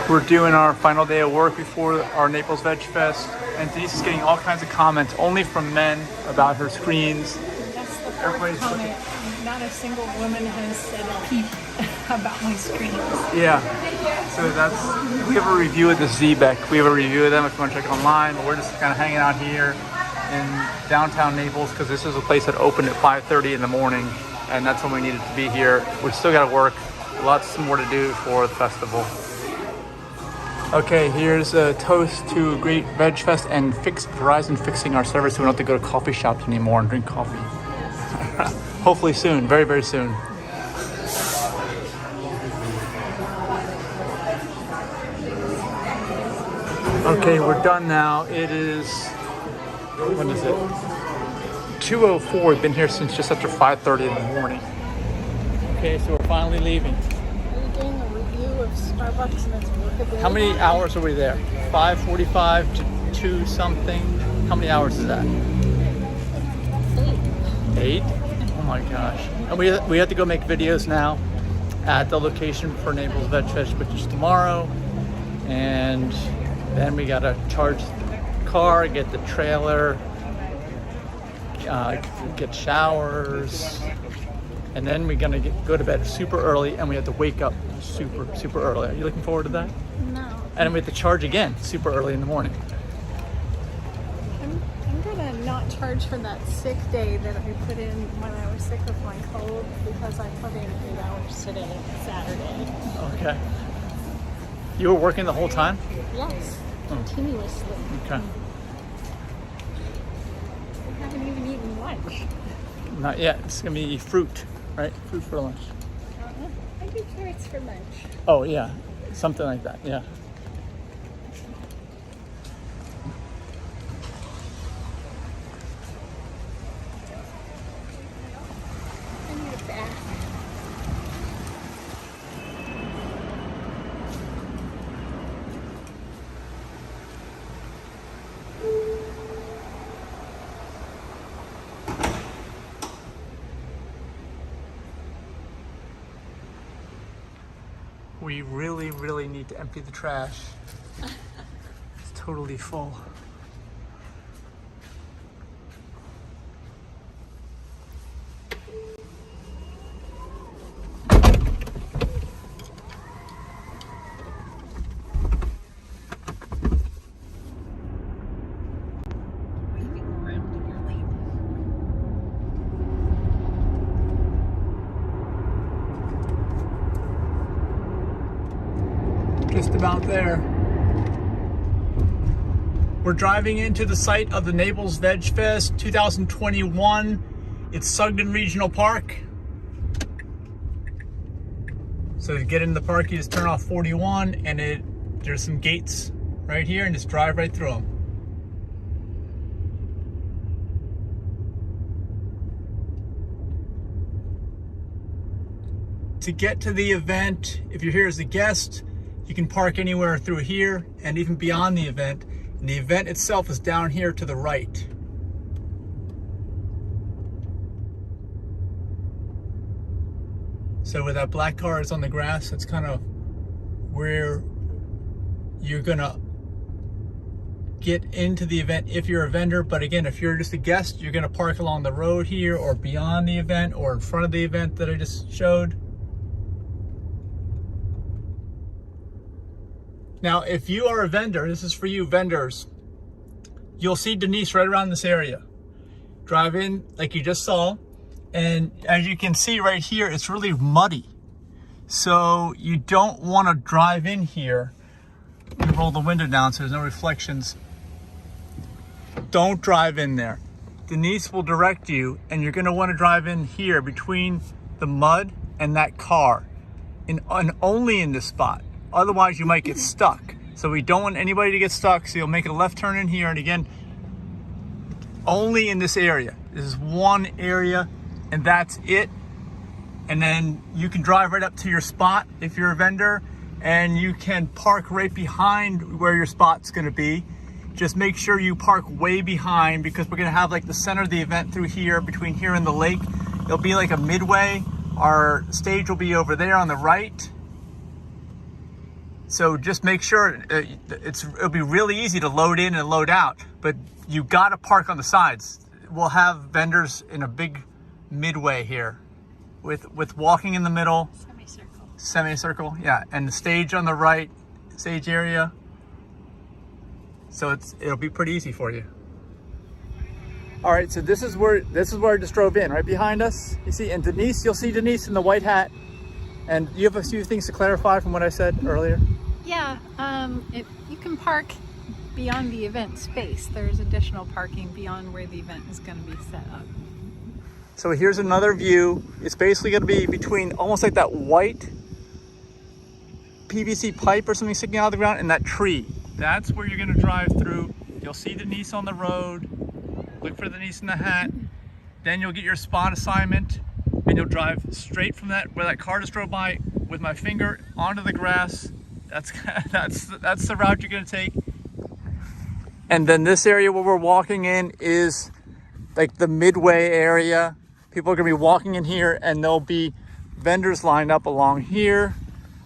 We're doing our final day of work before our Naples Veg Fest, and Denise is getting all kinds of comments, only from men, about her screens. That's the fourth comment. Not a single woman has said a peep about my screens. Yeah. So we have a review of the Zbeck. We have a review of them if you want to check it online. But we're just kind of hanging out here in downtown Naples because this is a place that opened at 5:30 in the morning, and that's when we needed to be here. We still got to work. Lots more to do for the festival. Okay, here's a toast to a great Veg Fest and Verizon fixing our server so we don't have to go to coffee shops anymore and drink coffee. Hopefully soon, very, very soon. Okay, we're done now. It is, when is it? 2:04. We've been here since just after 5:30 in the morning. Okay, so we're finally leaving. Are you doing a review of Starbucks and its workability? How many hours are we there? 5:45 to 2 something? How many hours is that? 8? Oh my gosh. And we have to go make videos now at the location for Naples Veg Fest, which is tomorrow. And then we gotta charge the car, get the trailer, get showers. And then we're gonna go to bed super early, and we have to wake up super early. Are you looking forward to that? No. And then we have to charge again super early in the morning. I'm gonna not charge for that sick day that I put in when I was sick with my cold because I put in 8 hours today, Saturday. Okay. You were working the whole time? Yes, continuously. Okay. I haven't even eaten lunch. Not yet. It's gonna be fruit, right? Fruit for lunch. I do carrots for lunch. Oh yeah, something like that. Yeah. I need a bath. We really need to empty the trash. It's totally full. Just about there. We're driving into the site of the Naples Veg Fest 2021. It's Sugden Regional Park. So to get into the park, you just turn off 41 and there's some gates right here and just drive right through them. To get to the event, if you're here as a guest, you can park anywhere through here and even beyond the event. And the event itself is down here to the right. So where that black car is on the grass, that's kind of where you're gonna get into the event if you're a vendor. But again, if you're just a guest, you're gonna park along the road here or beyond the event or in front of the event that I just showed. Now, if you are a vendor, this is for you vendors, you'll see Denise right around this area. Drive in like you just saw, and as you can see right here, it's really muddy. So you don't want to drive in here. Let me roll the window down so there's no reflections. Don't drive in there. Denise will direct you, and you're going to want to drive in here between the mud and that car, and only in this spot. Otherwise, you might get stuck. So we don't want anybody to get stuck. So you'll make a left turn in here. And again, only in this area. This is one area and that's it. And then you can drive right up to your spot if you're a vendor, and you can park right behind where your spot's gonna be. Just make sure you park way behind, because we're gonna have like the center of the event through here, between here and the lake. It'll be like a midway. Our stage will be over there on the right. So just make sure it'll be really easy to load in and load out, but you got to park on the sides. We'll have vendors in a big midway here with walking in the middle. Semicircle, yeah, and the stage on the right, stage area. So it'll be pretty easy for you. All right, so this is where I just drove in, right behind us. You see, and Denise, you'll see Denise in the white hat. And you have a few things to clarify from what I said earlier. Yeah, you can park beyond the event space. There's additional parking beyond where the event is going to be set up. So here's another view. It's basically going to be between almost like that white PVC pipe or something sticking out of the ground and that tree. That's where you're going to drive through. You'll see Denise on the road. Look for Denise in the hat. Then you'll get your spot assignment and you'll drive straight from where that car just drove by with my finger onto the grass. That's the route you're going to take. And then this area where we're walking in is like the midway area. People are going to be walking in here and there'll be vendors lined up along here,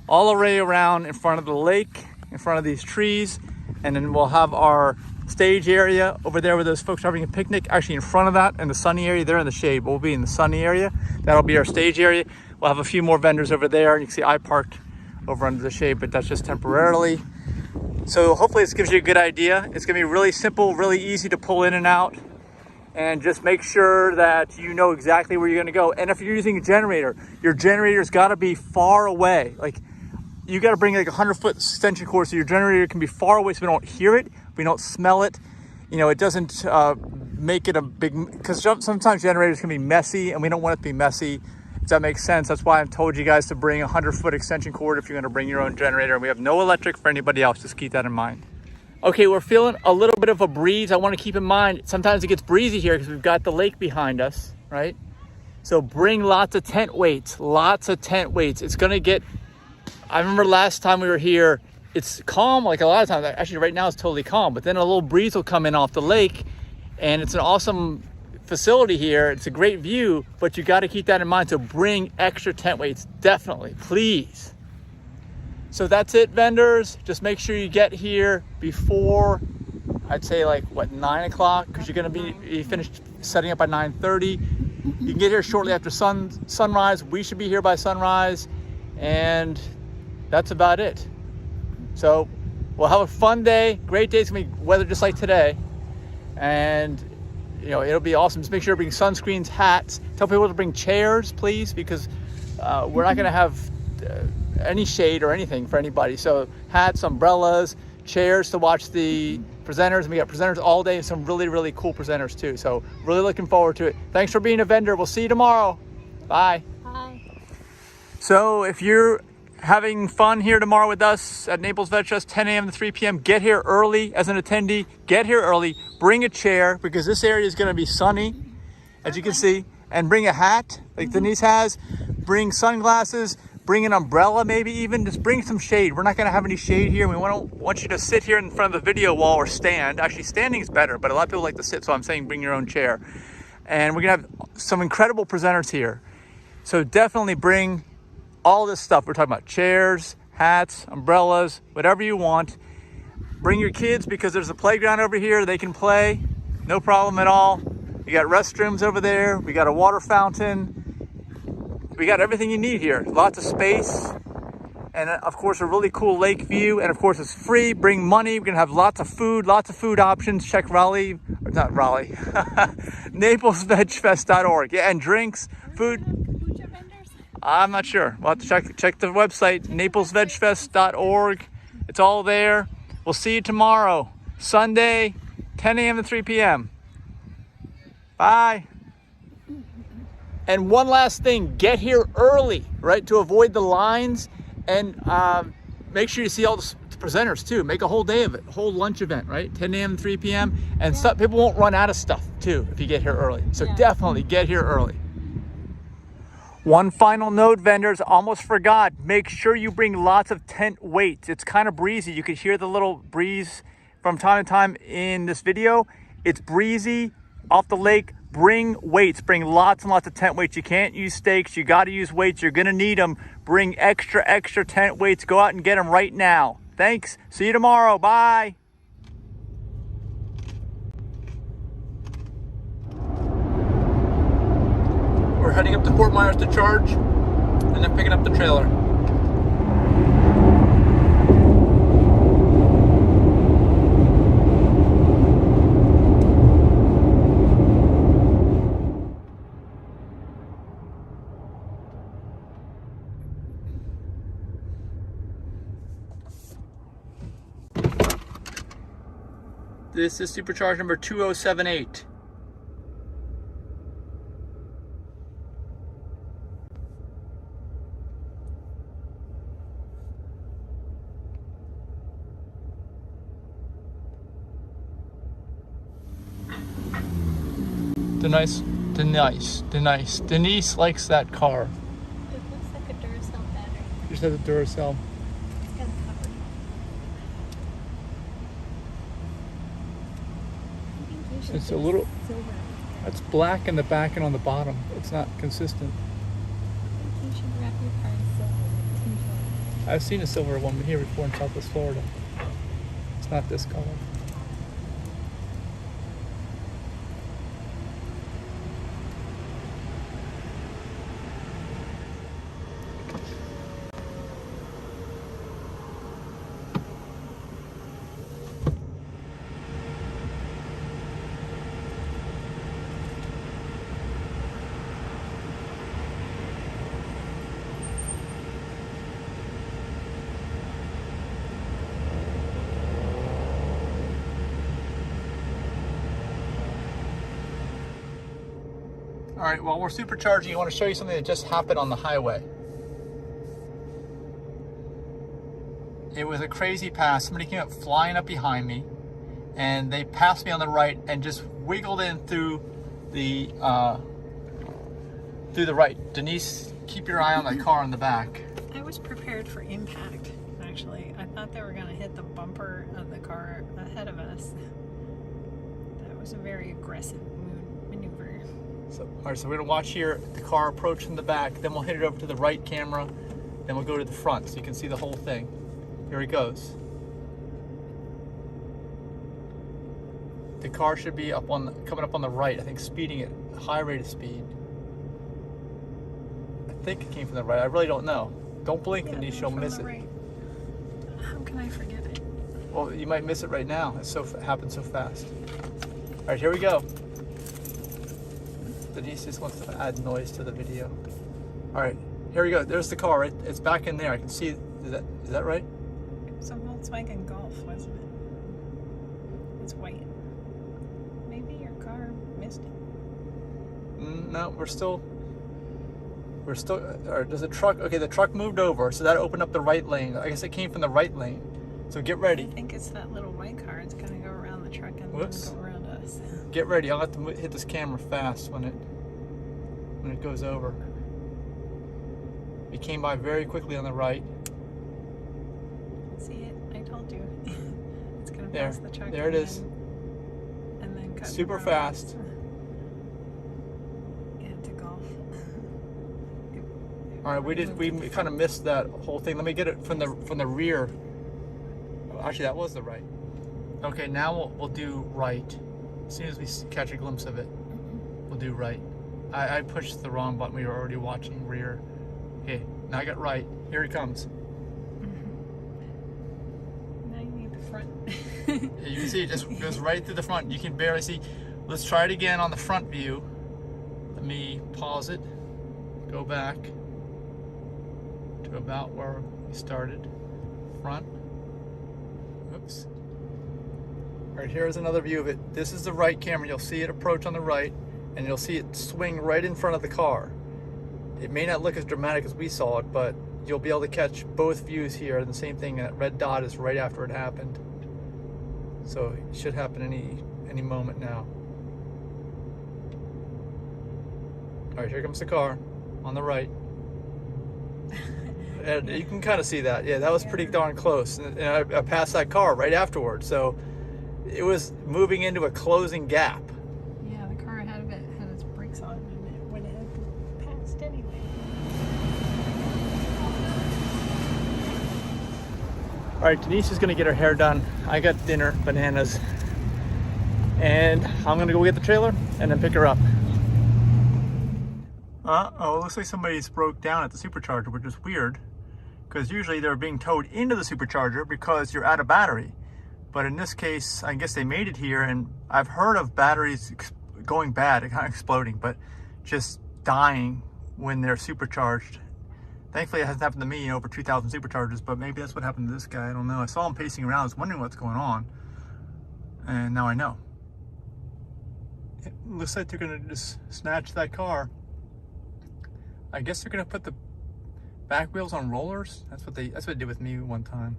all the way around in front of the lake, in front of these trees. And then we'll have our stage area over there where those folks are having a picnic, actually in front of that, in the sunny area. They're in the shade, but we'll be in the sunny area. That'll be our stage area. We'll have a few more vendors over there. You can see I parked over under the shade, but that's just temporarily. So hopefully this gives you a good idea. It's gonna be really simple, really easy to pull in and out. And just make sure that you know exactly where you're gonna go. And if you're using a generator, your generator's gotta be far away. Like, you gotta bring like a 100-foot extension cord so your generator can be far away so we don't hear it, we don't smell it. You know, it doesn't make it a big, because sometimes generators can be messy and we don't want it to be messy. Does that make sense? That's why I've told you guys to bring a 100-foot extension cord if you're gonna bring your own generator. And we have no electric for anybody else, just keep that in mind. Okay, we're feeling a little bit of a breeze. I wanna keep in mind, sometimes it gets breezy here because we've got the lake behind us, right? So bring lots of tent weights, lots of tent weights. It's gonna get, I remember last time we were here, it's calm, like a lot of times. Actually, right now it's totally calm, but then a little breeze will come in off the lake, and it's an awesome facility here. It's a great view, but you got to keep that in mind. So bring extra tent weights, definitely, please. So that's it, vendors. Just make sure you get here before, I'd say like, what, 9 o'clock? Because you're going to be finished setting up by 9:30. You can get here shortly after sunrise. We should be here by sunrise, and that's about it. So we'll have a fun day, great day. It's gonna be weather just like today. And you know, it'll be awesome. Just make sure to bring sunscreens, hats. Tell people to bring chairs, please, because we're not gonna have any shade or anything for anybody. So hats, umbrellas, chairs to watch the presenters. And we got presenters all day, and some really, really cool presenters too. So really looking forward to it. Thanks for being a vendor. We'll see you tomorrow. Bye. Bye. So if you're having fun here tomorrow with us at Naples Veg Fest, 10 a.m. to 3 p.m. Get here early as an attendee. Get here early. Bring a chair because this area is going to be sunny, as you can see. And bring a hat like Denise has. Bring sunglasses. Bring an umbrella, maybe even. Just bring some shade. We're not going to have any shade here. We want you to sit here in front of the video wall or stand. Actually, standing is better, but a lot of people like to sit, so I'm saying bring your own chair. And we're going to have some incredible presenters here. So definitely bring all this stuff. We're talking about chairs, hats, umbrellas, whatever you want. Bring your kids because there's a playground over here. They can play, no problem at all. We got restrooms over there. We got a water fountain. We got everything you need here. Lots of space. And of course, a really cool lake view. And of course, it's free. Bring money. We're gonna have lots of food options. Check NaplesVegFest.org. Yeah, and drinks, food. I'm not sure. We'll have to check the website, NaplesVegFest.org. It's all there. We'll see you tomorrow, Sunday, 10 a.m. to 3 p.m. Bye. And one last thing, get here early, right, to avoid the lines, and make sure you see all the presenters too. Make a whole day of it, a whole lunch event, right, 10 a.m. to 3 p.m. And stuff, people won't run out of stuff too if you get here early. So definitely get here early. One final note, vendors, almost forgot. Make sure you bring lots of tent weights. It's kind of breezy. You could hear the little breeze from time to time in this video. It's breezy off the lake. bring weights, bring lots and lots of tent weights. You can't use stakes, you got to use weights. You're going to need them. Bring extra tent weights. Go out and get them right now. Thanks. See you tomorrow. Bye. We're heading up to Fort Myers to charge and then picking up the trailer. This is supercharge number 2078. Denise likes that car. It looks like a Duracell battery. Just has a Duracell. It's got a cover. I think you should It's a do little. silver. It's black in the back and on the bottom. It's not consistent. I think you should wrap your car in silver like tinfoil. I've seen a silver one here before in Southwest Florida. It's not this color. All right, while we're supercharging, I want to show you something that just happened on the highway. It was a crazy pass. Somebody came up flying up behind me, and they passed me on the right and just wiggled in through the right. Denise, keep your eye on that car in the back. I was prepared for impact, actually. I thought they were going to hit the bumper of the car ahead of us. That was a very aggressive maneuver. So, all right, so we're gonna watch here the car approach from the back, then we'll hit it over to the right camera, then we'll go to the front so you can see the whole thing. Here he goes. The car should be coming up on the right, I think speeding at a high rate of speed. I think it came from the right, I really don't know. Don't blink, Denise, you'll miss it. Right. How can I forget it? Well, you might miss it right now. It happens so fast. All right, here we go. Denise just wants to add noise to the video. All right, here we go. There's the car, right? It's back in there. I can see, is that right? It's a Volkswagen Golf, wasn't it? It's white. Maybe your car missed it. No, we're still, or does the truck, okay, the truck moved over, so that opened up the right lane. I guess it came from the right lane. So get ready. I think it's that little white car. It's gonna go around the truck and then go around us. Get ready. I'll have to hit this camera fast when it goes over. It came by very quickly on the right. See it? I told you. It's gonna There. pass the truck. There it is. And then cut Super around fast. us. Yeah, to golf. All right, we kind of missed that whole thing. Let me get it from the rear. Actually, that was the right. Okay, now we'll do right. As soon as we catch a glimpse of it, we'll do right. I pushed the wrong button. We were already watching rear. Okay, now I got right. Here he comes. Now you need the front. Yeah, you can see it just goes right through the front. You can barely see. Let's try it again on the front view. Let me pause it. Go back to about where we started. Front. Oops. All right, here's another view of it. This is the right camera. You'll see it approach on the right, and you'll see it swing right in front of the car. It may not look as dramatic as we saw it, but you'll be able to catch both views here. And the same thing, that red dot is right after it happened. So it should happen any moment now. All right, here comes the car on the right. And you can kind of see that. Yeah, that was pretty darn close. And I passed that car right afterwards. So it was moving into a closing gap. Yeah, the car ahead of it had on and it would have passed anyway. All right, Denise is gonna get her hair done. I got dinner, bananas, and I'm gonna go get the trailer and then pick her up. Uh-oh, looks like somebody's broke down at the supercharger, which is weird, because usually they're being towed into the supercharger because you're out of battery. But in this case, I guess they made it here, and I've heard of batteries going bad, not exploding, but just dying when they're supercharged. Thankfully, it hasn't happened to me in over 2,000 superchargers, but maybe that's what happened to this guy. I don't know. I saw him pacing around. I was wondering what's going on, and now I know. It looks like they're gonna just snatch that car. I guess they're gonna put the back wheels on rollers. That's what they did with me one time.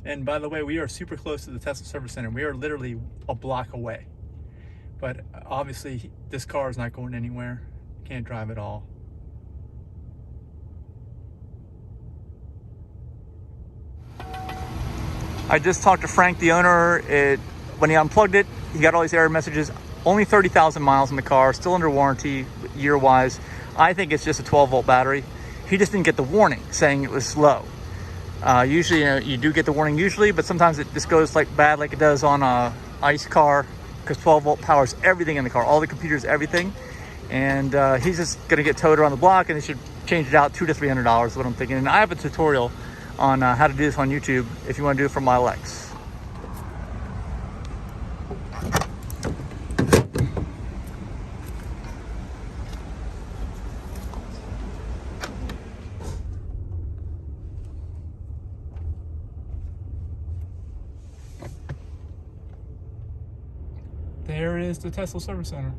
And by the way, we are super close to the Tesla Service Center. We are literally a block away. But obviously, this car is not going anywhere. Can't drive at all. I just talked to Frank, the owner. When he unplugged it, he got all these error messages. Only 30,000 miles in the car, still under warranty year-wise. I think it's just a 12-volt battery. He just didn't get the warning saying it was slow. Usually, you do get the warning usually, but sometimes it just goes like bad like it does on a ICE car, because 12-volt powers everything in the car, all the computers, everything. And he's just gonna get towed around the block, and they should change it out $200 to $300 is what I'm thinking. And I have a tutorial on how to do this on YouTube if you want to do it from Model X. There is the Tesla Service Center.